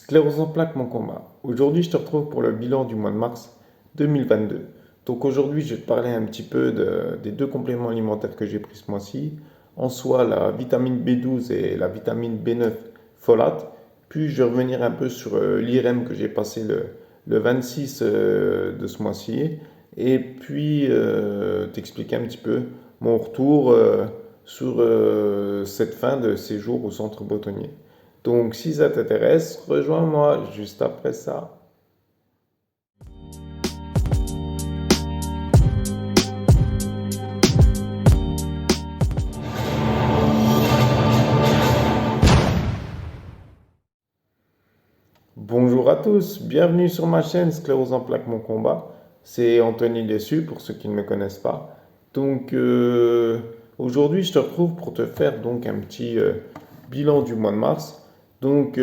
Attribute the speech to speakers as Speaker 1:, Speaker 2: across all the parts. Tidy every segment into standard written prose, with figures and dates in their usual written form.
Speaker 1: Sclérose en plaques, mon combat. Aujourd'hui, je te retrouve pour le bilan du mois de mars 2022. Donc aujourd'hui, je vais te parler un petit peu des deux compléments alimentaires que j'ai pris ce mois-ci. En soi, la vitamine B12 et la vitamine B9 folate. Puis je vais revenir un peu sur l'IRM que j'ai passé le 26 de ce mois-ci. Et puis t'expliquer un petit peu mon retour sur cette fin de séjour au centre bâtonnier. Donc, si ça t'intéresse, rejoins-moi juste après ça. Bonjour à tous, bienvenue sur ma chaîne Sclérose en plaques mon combat. C'est Anthony Dessus pour ceux qui ne me connaissent pas. Donc aujourd'hui je te retrouve pour te faire donc un petit bilan du mois de mars. Donc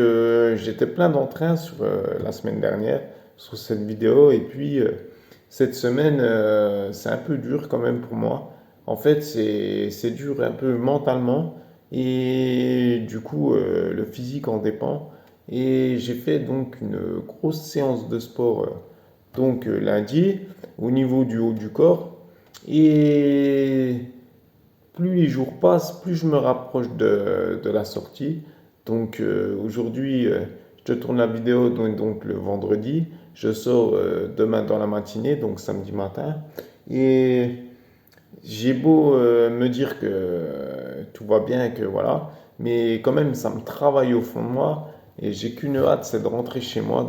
Speaker 1: j'étais plein d'entrain sur la semaine dernière sur cette vidéo et puis cette semaine c'est un peu dur quand même pour moi. En fait c'est dur un peu mentalement et du coup le physique en dépend. Et j'ai fait donc une grosse séance de sport lundi au niveau du haut du corps. Et plus les jours passent, plus je me rapproche de la sortie. Donc aujourd'hui, je te tourne la vidéo donc le vendredi. Je sors demain dans la matinée, donc samedi matin. Et j'ai beau me dire que tout va bien, que voilà, mais quand même, ça me travaille au fond de moi et j'ai qu'une hâte, c'est de rentrer chez moi,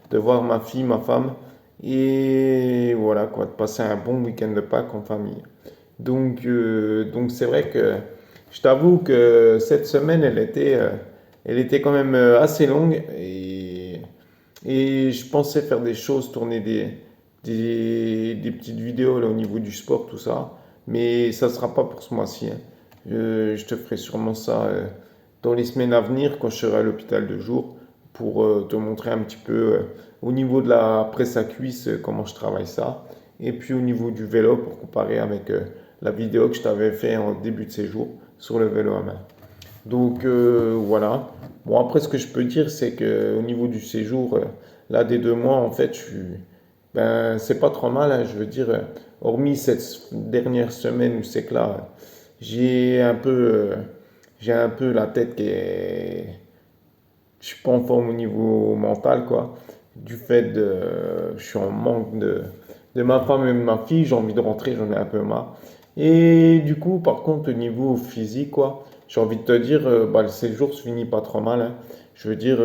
Speaker 1: de voir ma fille, ma femme et voilà quoi, de passer un bon week-end de Pâques en famille. Donc c'est vrai que je t'avoue que cette semaine, elle était quand même assez longue et je pensais faire des choses, tourner des petites vidéos là, au niveau du sport, tout ça. Mais ça ne sera pas pour ce mois-ci, hein. Je te ferai sûrement ça dans les semaines à venir quand je serai à l'hôpital de jour pour te montrer un petit peu au niveau de la presse à cuisse comment je travaille ça. Et puis au niveau du vélo pour comparer avec la vidéo que je t'avais fait en début de séjour sur le vélo à main. Donc voilà. Bon, après, ce que je peux dire, c'est que au niveau du séjour, là, des 2 mois, en fait, ben, c'est pas trop mal, hein. Je veux dire, hormis cette dernière semaine où c'est que là, j'ai un peu la tête qui est, je suis pas en forme au niveau mental, quoi. Du fait je suis en manque de ma femme et de ma fille, j'ai envie de rentrer, j'en ai un peu marre. Et du coup, par contre, au niveau physique, quoi, j'ai envie de te dire, bah, le séjour se finit pas trop mal, hein. Je veux dire,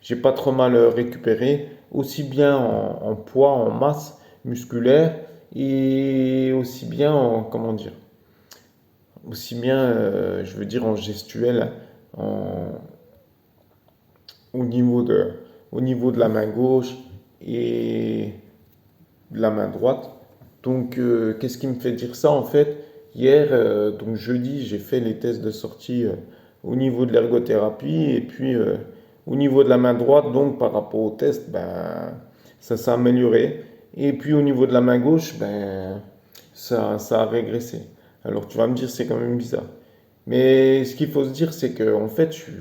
Speaker 1: j'ai pas trop mal récupéré, aussi bien en poids, en masse musculaire, et aussi bien en, comment dire, aussi bien, je veux dire, en gestuelle, hein, au niveau au niveau de la main gauche et de la main droite. Donc, qu'est-ce qui me fait dire ça en fait? Hier, donc jeudi, j'ai fait les tests de sortie au niveau de l'ergothérapie et puis au niveau de la main droite, donc par rapport au test, ben, ça s'est amélioré. Et puis au niveau de la main gauche, ben, ça a régressé. Alors tu vas me dire, c'est quand même bizarre. Mais ce qu'il faut se dire, c'est que en fait, je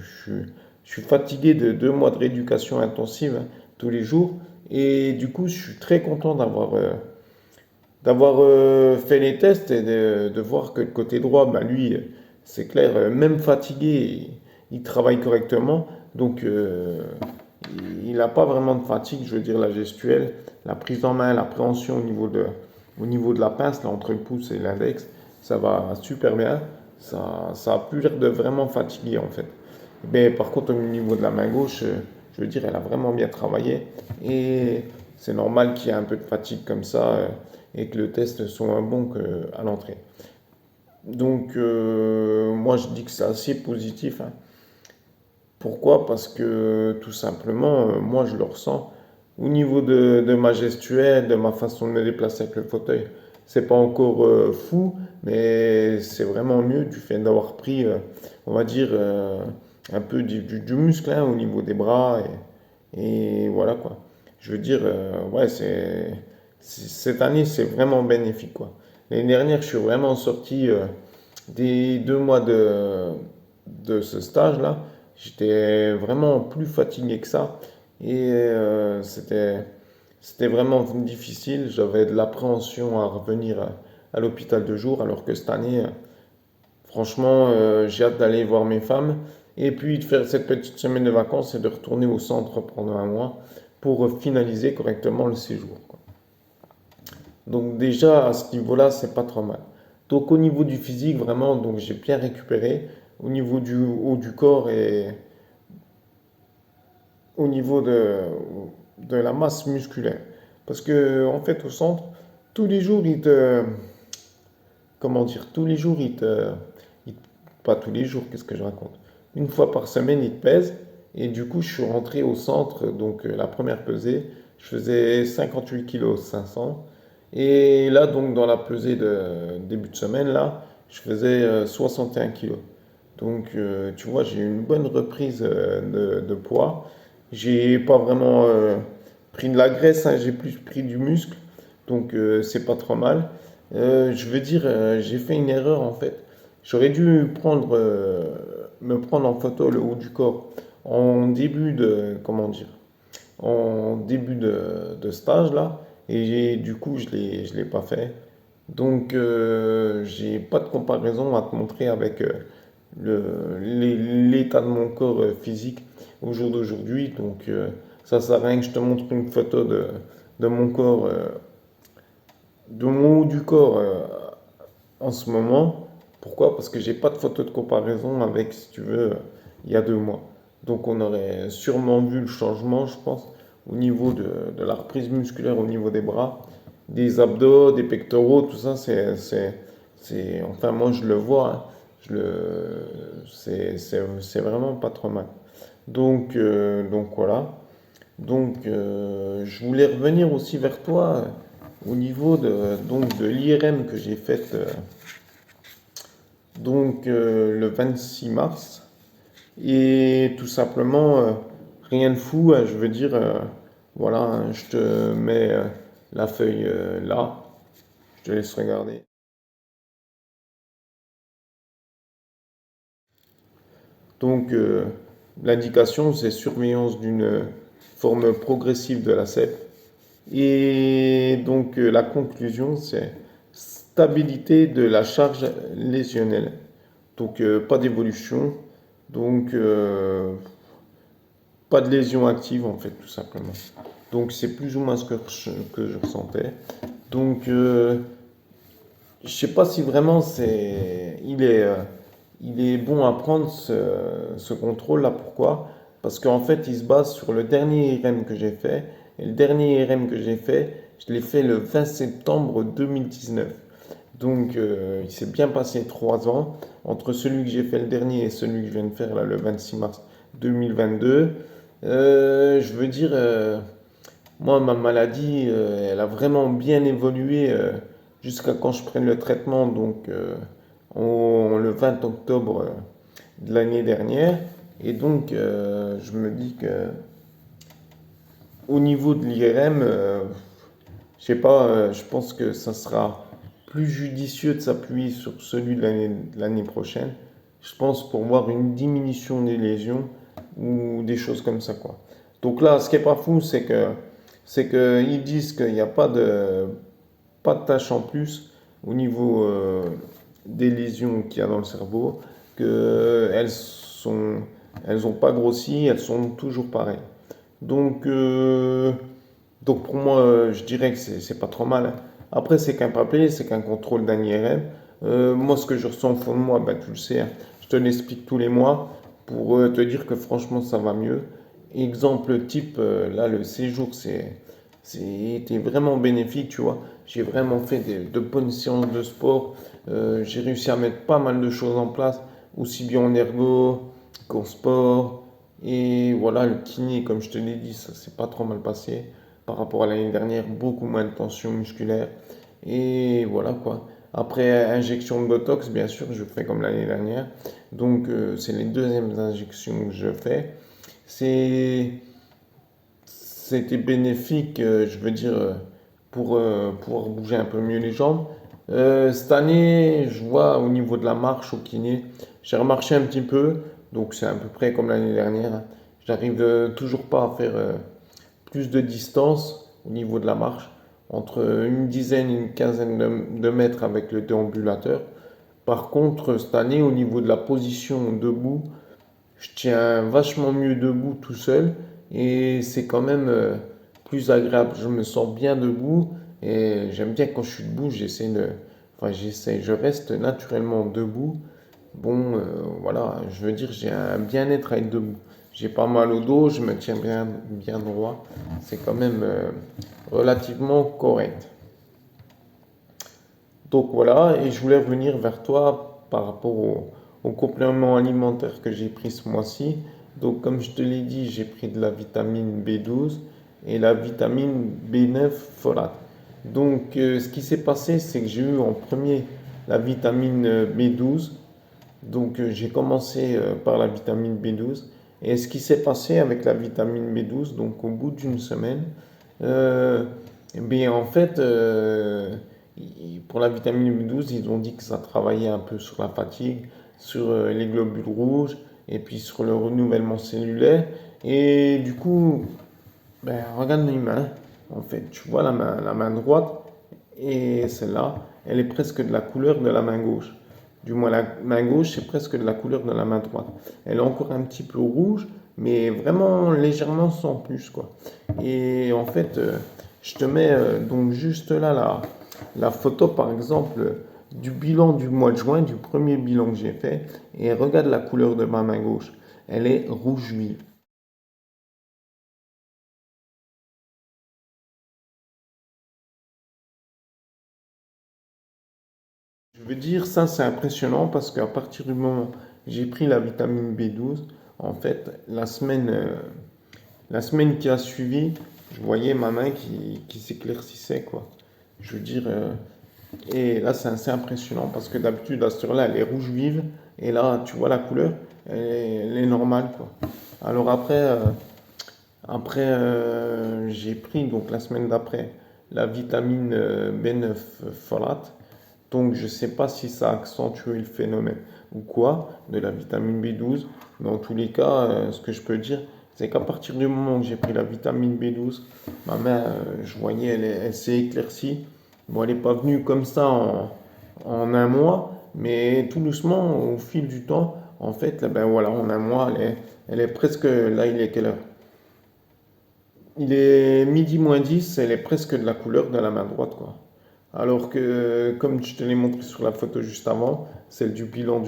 Speaker 1: suis fatigué de 2 mois de rééducation intensive hein, tous les jours. Et du coup, je suis très content d'avoir fait les tests et de voir que le côté droit, bah, lui, c'est clair, même fatigué, il travaille correctement. Donc, il n'a pas vraiment de fatigue, je veux dire, la gestuelle, la prise en main, l'appréhension au niveau de la pince, là, entre le pouce et l'index, ça va super bien. Ça a plus l'air de vraiment fatiguer, en fait. Mais par contre, au niveau de la main gauche, je veux dire, elle a vraiment bien travaillé. Et c'est normal qu'il y ait un peu de fatigue comme ça et que le test soit moins bon qu'à l'entrée. Donc, moi, je dis que c'est assez positif, hein. Pourquoi? Parce que tout simplement, moi, je le ressens au niveau de ma gestuelle, de ma façon de me déplacer avec le fauteuil. C'est pas encore fou, mais c'est vraiment mieux du fait d'avoir pris, on va dire, un peu du muscle hein, au niveau des bras et voilà quoi. Je veux dire, ouais, cette année, c'est vraiment bénéfique quoi. L'année dernière, je suis vraiment sorti des 2 mois de ce stage-là. j'étais vraiment plus fatigué que ça. Et c'était vraiment difficile. J'avais de l'appréhension à revenir à l'hôpital de jour, alors que cette année, franchement, j'ai hâte d'aller voir mes femmes et puis de faire cette petite semaine de vacances et de retourner au centre pendant un mois pour finaliser correctement le séjour, quoi. Donc déjà, à ce niveau-là, c'est pas trop mal. Donc au niveau du physique, vraiment, donc j'ai bien récupéré au niveau du haut du corps et au niveau de la masse musculaire. Parce que en fait, au centre, tous les jours, comment dire, tous les jours, il- pas tous les jours, qu'est-ce que je raconte? Une fois par semaine, il te pèse. Et du coup, je suis rentré au centre, donc la première pesée, je faisais 58 kg 500. Et là, donc dans la pesée de début de semaine, là, je faisais 61 kilos. Donc, tu vois, j'ai eu une bonne reprise de poids. J'ai pas vraiment pris de la graisse, hein, j'ai plus pris du muscle. Donc, c'est pas trop mal. Je veux dire, j'ai fait une erreur en fait. J'aurais dû me prendre en photo le haut du corps en début de, comment dire, en début de stage là. Et du coup, je l'ai pas fait. Donc, j'ai pas de comparaison à te montrer avec l'état de mon corps physique au jour d'aujourd'hui. Donc, ça sert à rien que je te montre une photo de mon corps, de mon haut du corps en ce moment. Pourquoi? Parce que j'ai pas de photo de comparaison avec, si tu veux, il y a 2 mois. Donc, on aurait sûrement vu le changement, je pense, au niveau de la reprise musculaire au niveau des bras, des abdos, des pectoraux, tout ça, enfin, moi, je le vois, hein. C'est vraiment pas trop mal. Donc voilà. Donc, je voulais revenir aussi vers toi au niveau de l'IRM que j'ai faite le 26 mars. Et tout simplement, rien de fou, je veux dire, voilà, hein, je te mets la feuille là, je te laisse regarder. Donc, l'indication, c'est surveillance d'une forme progressive de la CEP. Et donc, la conclusion, c'est stabilité de la charge lésionnelle. Donc, pas d'évolution. Donc, pas de lésion active, en fait, tout simplement. Donc, c'est plus ou moins ce que je ressentais. Donc, je sais pas si vraiment il est bon à prendre ce contrôle-là. Pourquoi? Parce qu'en fait, il se base sur le dernier IRM que j'ai fait. Et le dernier IRM que j'ai fait, je l'ai fait le 20 septembre 2019. Donc, il s'est bien passé 3 ans entre celui que j'ai fait le dernier et celui que je viens de faire là, le 26 mars 2022. Je veux dire, moi, ma maladie, elle a vraiment bien évolué jusqu'à quand je prenne le traitement, donc le 20 octobre de l'année dernière. Et donc, je me dis que au niveau de l'IRM, je sais pas, je pense que ça sera plus judicieux de s'appuyer sur celui de l'année prochaine. Je pense pour voir une diminution des lésions ou des choses comme ça, quoi. Donc là, ce qui est pas fou, c'est que ils disent qu'il n'y a pas de tâches en plus au niveau des lésions qu'il y a dans le cerveau, elles ont pas grossi, elles sont toujours pareilles. Donc, pour moi, je dirais que c'est pas trop mal, hein. Après, c'est qu'un papier, c'est qu'un contrôle d'un IRM. Moi, ce que je ressens au fond de moi, bah, tu le sais, hein, je te l'explique tous les mois pour te dire que franchement, ça va mieux. Exemple type, là, le séjour, c'était vraiment bénéfique, tu vois. J'ai vraiment fait de bonnes séances de sport. J'ai réussi à mettre pas mal de choses en place, aussi bien en ergo qu'en sport. Et voilà, le kiné, comme je te l'ai dit, ça s'est pas trop mal passé par rapport à l'année dernière, beaucoup moins de tension musculaire. Et voilà quoi. Après injection de Botox, bien sûr, je fais comme l'année dernière. Donc c'est les deuxièmes injections que je fais. C'est, C'était bénéfique, je veux dire, pour pouvoir bouger un peu mieux les jambes. Cette année, je vois au niveau de la marche au kiné, j'ai remarché un petit peu. Donc c'est à peu près comme l'année dernière, hein. J'arrive toujours pas à faire plus de distance au niveau de la marche, entre une dizaine et une quinzaine de mètres avec le déambulateur. Par contre, cette année, au niveau de la position debout, je tiens vachement mieux debout tout seul et c'est quand même plus agréable. Je me sens bien debout et j'aime bien quand je suis debout, je reste naturellement debout. Bon, voilà, je veux dire, j'ai un bien-être à être debout. J'ai pas mal au dos, je me tiens bien droit. C'est quand même relativement correct. Donc voilà, et je voulais revenir vers toi par rapport au complément alimentaire que j'ai pris ce mois-ci. Donc comme je te l'ai dit, j'ai pris de la vitamine B12 et la vitamine B9 folate. Donc ce qui s'est passé, c'est que j'ai eu en premier la vitamine B12. Donc j'ai commencé par la vitamine B12. Et ce qui s'est passé avec la vitamine B12, donc au bout d'une semaine, euh, eh bien en fait, pour la vitamine B12, ils ont dit que ça travaillait un peu sur la fatigue, sur les globules rouges et puis sur le renouvellement cellulaire. Et du coup, ben, regarde mes mains. En fait, tu vois la main droite et celle-là, elle est presque de la couleur de la main gauche. Du moins, la main gauche, c'est presque de la couleur de la main droite. Elle est encore un petit peu rouge, mais vraiment légèrement sans plus, quoi. Et en fait, je te mets donc juste là la photo, par exemple, du bilan du mois de juin, du premier bilan que j'ai fait, et regarde la couleur de ma main gauche. Elle est rouge vive. Je veux dire, ça c'est impressionnant parce qu'à partir du moment où j'ai pris la vitamine B12, en fait, la semaine qui a suivi, je voyais ma main qui s'éclaircissait, quoi. Je veux dire, et là c'est assez impressionnant parce que d'habitude, à cette heure-là, elle est rouge vive et là, tu vois la couleur, elle est normale, quoi. Alors après, j'ai pris donc la semaine d'après la vitamine B9 folate. Donc je ne sais pas si ça accentue le phénomène ou quoi de la vitamine B12. Dans tous les cas, ce que je peux dire, c'est qu'à partir du moment où j'ai pris la vitamine B12, ma main, je voyais, elle s'est éclaircie. Bon, elle n'est pas venue comme ça en un mois, mais tout doucement, au fil du temps, en fait, là, ben voilà, en un mois, elle est presque, là, il est quelle heure? Il est midi moins 10, elle est presque de la couleur de la main droite, quoi. Alors que, comme je te l'ai montré sur la photo juste avant, celle du bilan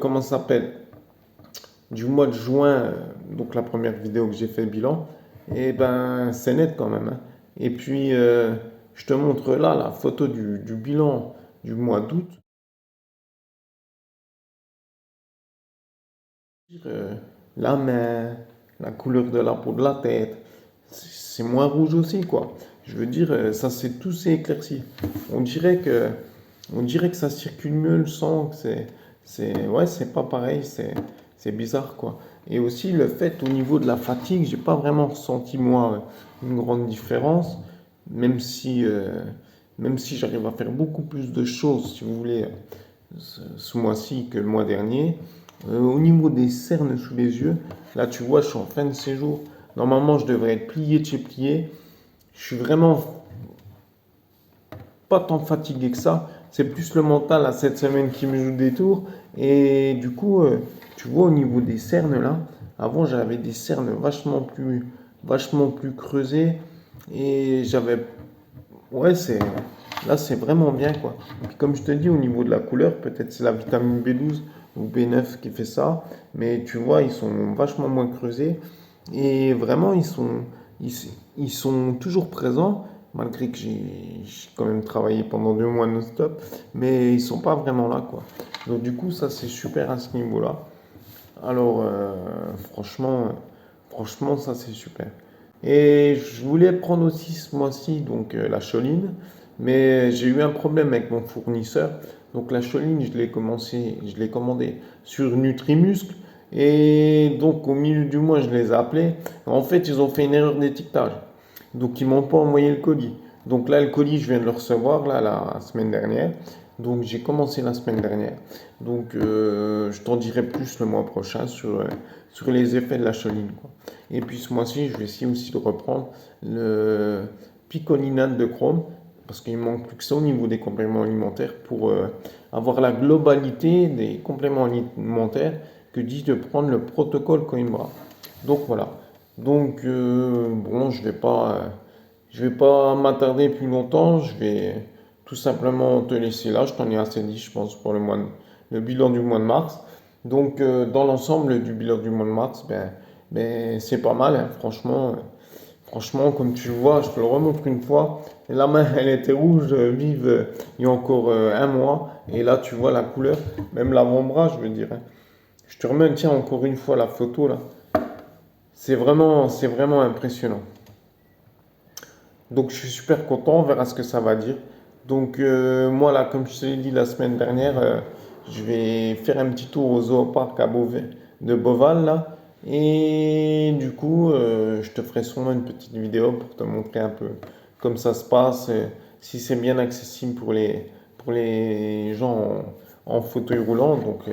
Speaker 1: comment ça s'appelle? Du mois de juin, donc la première vidéo que j'ai fait bilan, et ben, c'est net quand même, hein. Et puis, je te montre là la photo du bilan du mois d'août. Euh, la main, la couleur de la peau de la tête, c'est moins rouge aussi, quoi. Je veux dire, ça c'est tout s'est éclairci. On dirait que, on dirait que ça circule mieux le sang, ouais, c'est pas pareil, c'est bizarre, quoi. Et aussi le fait au niveau de la fatigue, j'ai pas vraiment ressenti moi une grande différence, même si, euh, même si j'arrive à faire beaucoup plus de choses, si vous voulez, ce mois-ci que le mois dernier. Au niveau des cernes sous les yeux, là tu vois, je suis en fin de séjour. Normalement, je devrais être plié de chez plié. Je suis vraiment pas tant fatigué que ça. C'est plus le mental à cette semaine qui me joue des tours. Et du coup, tu vois, au niveau des cernes là, avant j'avais des cernes vachement plus creusées. Et j'avais ouais, là, c'est vraiment bien, quoi. Et puis, comme je te dis, au niveau de la couleur, peut-être c'est la vitamine B12 ou B9 qui fait ça, mais tu vois, ils sont vachement moins creusés et vraiment, ils, ils sont toujours présents, malgré que j'ai quand même travaillé pendant 2 mois non-stop, mais ils sont pas vraiment là, quoi. Donc, du coup, ça, c'est super à ce niveau-là. Alors, franchement, ça c'est super. Et je voulais prendre aussi ce mois-ci donc la choline, mais j'ai eu un problème avec mon fournisseur. Donc la choline, je l'ai commandé sur Nutrimuscle et donc au milieu du mois, je les ai appelés. En fait, ils ont fait une erreur d'étiquetage. Donc ils m'ont pas envoyé le colis. Donc là, le colis, je viens de le recevoir là la semaine dernière. Donc j'ai commencé la semaine dernière. Donc je t'en dirai plus le mois prochain sur les effets de la choline, quoi. Et puis ce mois-ci, je vais essayer aussi de reprendre le picolinate de chrome parce qu'il manque plus que ça au niveau des compléments alimentaires pour avoir la globalité des compléments alimentaires que dit de prendre le protocole Coimbra. Donc voilà. Donc bon, je vais pas m'attarder plus longtemps. Je vais tout simplement te laisser là. Je t'en ai assez dit, je pense, pour le bilan du mois de mars. Donc dans l'ensemble du bilan du mois de mars, c'est pas mal, hein, franchement. Franchement, comme tu le vois, je te le remontre une fois. La main, elle était rouge, vive, il y a encore un mois. Et là, tu vois la couleur, même l'avant-bras, je veux dire, hein. Je te remets, tiens, encore une fois la photo là. C'est vraiment impressionnant. Donc, je suis super content, on verra ce que ça va dire. Donc, moi là, comme je te l'ai dit la semaine dernière, je vais faire un petit tour au zooparc de Beauval là. Et du coup, je te ferai sûrement une petite vidéo pour te montrer un peu comme ça se passe, si c'est bien accessible pour les gens en fauteuil roulant. Donc,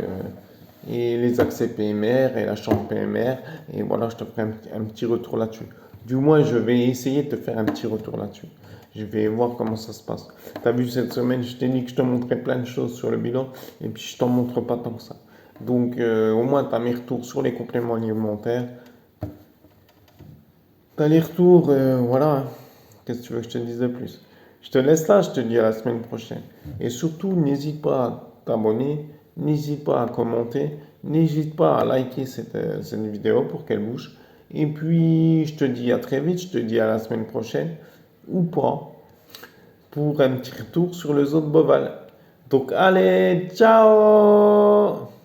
Speaker 1: et les accès PMR et la chambre PMR. Et voilà, je te ferai un petit retour là-dessus. Du moins, je vais essayer de te faire un petit retour là-dessus. Je vais voir comment ça se passe. Tu as vu cette semaine, je t'ai dit que je te montrais plein de choses sur le bilan et puis je t'en montre pas tant que ça. Donc, au moins, tu as mes retours sur les compléments alimentaires. Tu as les retours, voilà, hein. Qu'est-ce que tu veux que je te dise de plus? Je te laisse là, je te dis à la semaine prochaine. Et surtout, n'hésite pas à t'abonner, n'hésite pas à commenter, n'hésite pas à liker cette vidéo pour qu'elle bouge. Et puis, je te dis à très vite, je te dis à la semaine prochaine, ou pas, pour un petit retour sur le zoo de Boval. Donc, allez, ciao!